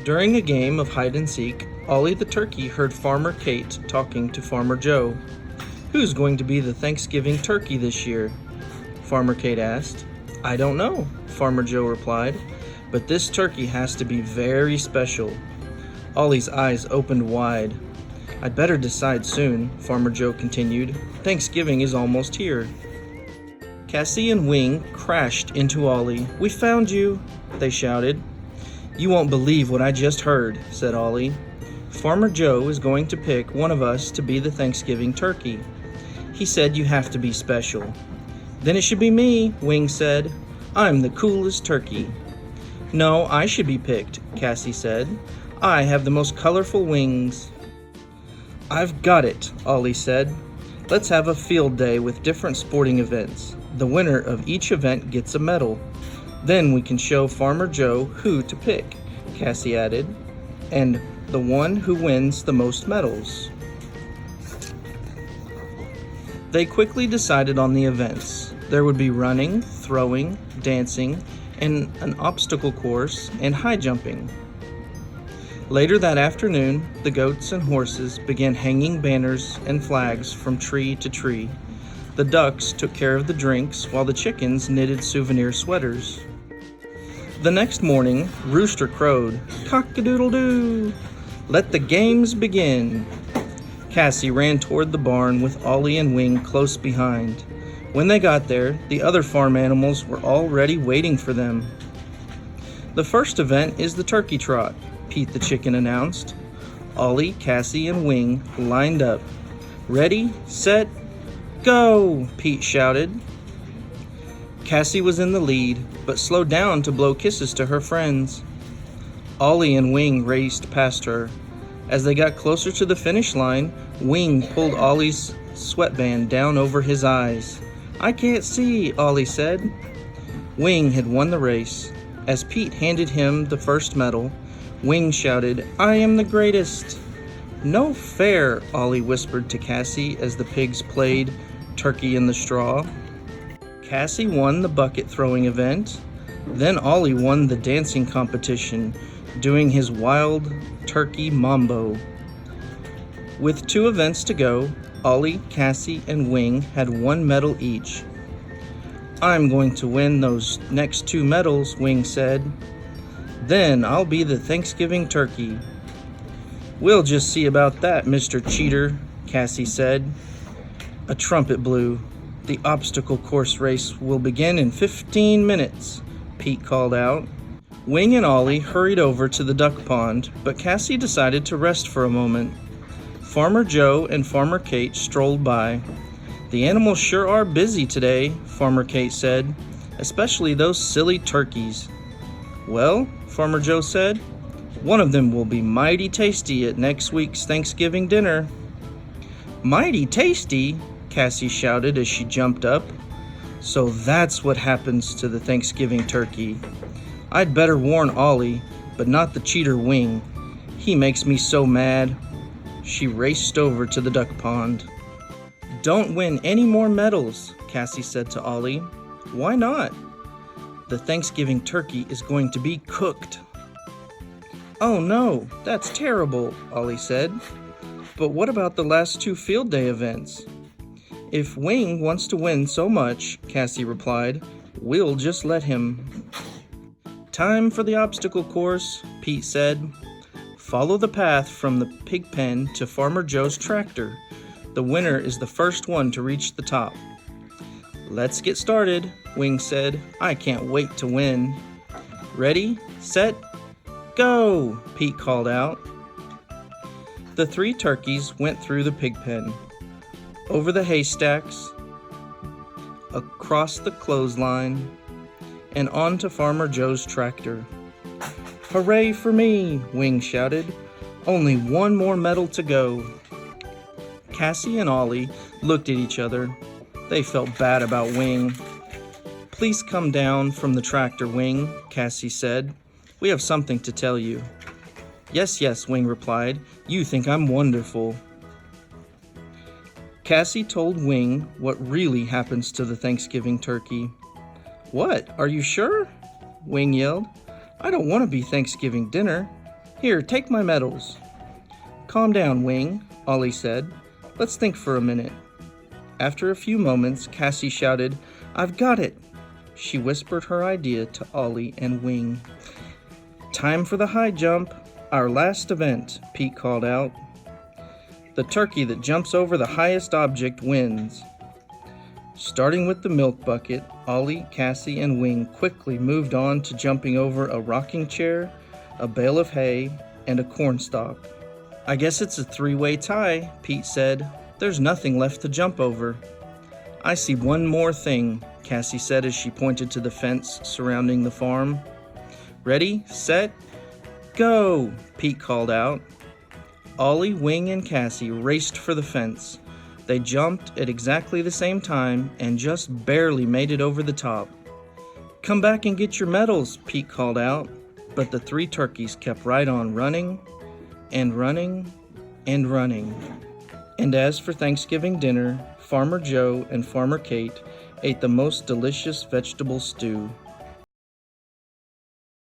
During a game of hide and seek, Ollie the turkey heard Farmer Kate talking to Farmer Joe. "Who's going to be the Thanksgiving turkey this year?" Farmer Kate asked. "I don't know," Farmer Joe replied, "but this turkey has to be very special." Ollie's eyes opened wide. "I'd better decide soon," Farmer Joe continued. "Thanksgiving is almost here." Cassie and Wing crashed into Ollie. "We found you," they shouted. "You won't believe what I just heard," said Ollie. "Farmer Joe is going to pick one of us to be the Thanksgiving turkey. He said you have to be special." "Then it should be me," Wing said. "I'm the coolest turkey." "No, I should be picked," Cassie said. "I have the most colorful wings." "I've got it," Ollie said. "Let's have a field day with different sporting events. The winner of each event gets a medal. Then we can show Farmer Joe who to pick," Cassie added, "and the one who wins the most medals." They quickly decided on the events. There would be running, throwing, dancing, and an obstacle course and high jumping. Later that afternoon, the goats and horses began hanging banners and flags from tree to tree. The ducks took care of the drinks while the chickens knitted souvenir sweaters. The next morning, Rooster crowed, "Cock-a-doodle-doo! Let the games begin!" Cassie ran toward the barn with Ollie and Wing close behind. When they got there, the other farm animals were already waiting for them. "The first event is the turkey trot," Pete the chicken announced. Ollie, Cassie, and Wing lined up. "Ready, set, go!" Pete shouted. Cassie was in the lead, but slowed down to blow kisses to her friends. Ollie and Wing raced past her. As they got closer to the finish line, Wing pulled Ollie's sweatband down over his eyes. "I can't see," Ollie said. Wing had won the race. As Pete handed him the first medal, Wing shouted, "I am the greatest!" "No fair," Ollie whispered to Cassie as the pigs played turkey in the straw. Cassie won the bucket throwing event. Then Ollie won the dancing competition, doing his wild turkey mambo. With 2 events to go, Ollie, Cassie, and Wing had 1 medal each. "I'm going to win those next 2 medals," Wing said. "Then I'll be the Thanksgiving turkey." "We'll just see about that, Mr. Cheater," Cassie said. A trumpet blew. "The obstacle course race will begin in 15 minutes, Pete called out. Wing and Ollie hurried over to the duck pond, but Cassie decided to rest for a moment. Farmer Joe and Farmer Kate strolled by. "The animals sure are busy today," Farmer Kate said, "especially those silly turkeys." "Well," Farmer Joe said, "one of them will be mighty tasty at next week's Thanksgiving dinner." "Mighty tasty?" Cassie shouted as she jumped up. "So that's what happens to the Thanksgiving turkey. I'd better warn Ollie, but not the cheater Wing. He makes me so mad." She raced over to the duck pond. "Don't win any more medals," Cassie said to Ollie. "Why not?" "The Thanksgiving turkey is going to be cooked." "Oh no, that's terrible," Ollie said. "But what about the last 2 field day events?" "If Wing wants to win so much," Cassie replied, "we'll just let him." "Time for the obstacle course," Pete said. "Follow the path from the pig pen to Farmer Joe's tractor. The winner is the first one to reach the top." "Let's get started," Wing said. "I can't wait to win." "Ready, set, go!" Pete called out. The 3 turkeys went through the pig pen, over the haystacks, across the clothesline, and onto Farmer Joe's tractor. "Hooray for me!" Wing shouted. "Only 1 more medal to go." Cassie and Ollie looked at each other. They felt bad about Wing. "Please come down from the tractor, Wing," Cassie said. "We have something to tell you." "Yes, yes," Wing replied. "You think I'm wonderful." Cassie told Wing what really happens to the Thanksgiving turkey. "What? Are you sure?" Wing yelled. "I don't want to be Thanksgiving dinner. Here, take my medals. Calm down, Wing, Ollie said. Let's think for a minute. After a few moments, Cassie shouted, I've got it! She whispered her idea to Ollie and Wing. Time for the high jump, our last event, Pete called out. The turkey that jumps over the highest object wins. Starting with the milk bucket, Ollie, Cassie, and Wing quickly moved on to jumping over a rocking chair, a bale of hay, and a cornstalk. I guess it's a three-way tie, Pete said. There's nothing left to jump over. I see one more thing, Cassie said as she pointed to the fence surrounding the farm. Ready, set, go, Pete called out. Ollie, Wing, and Cassie raced for the fence. They jumped at exactly the same time and just barely made it over the top. Come back and get your medals, Pete called out, but the three turkeys kept right on running and running and running. And as for Thanksgiving dinner, Farmer Joe and Farmer Kate ate the most delicious vegetable stew.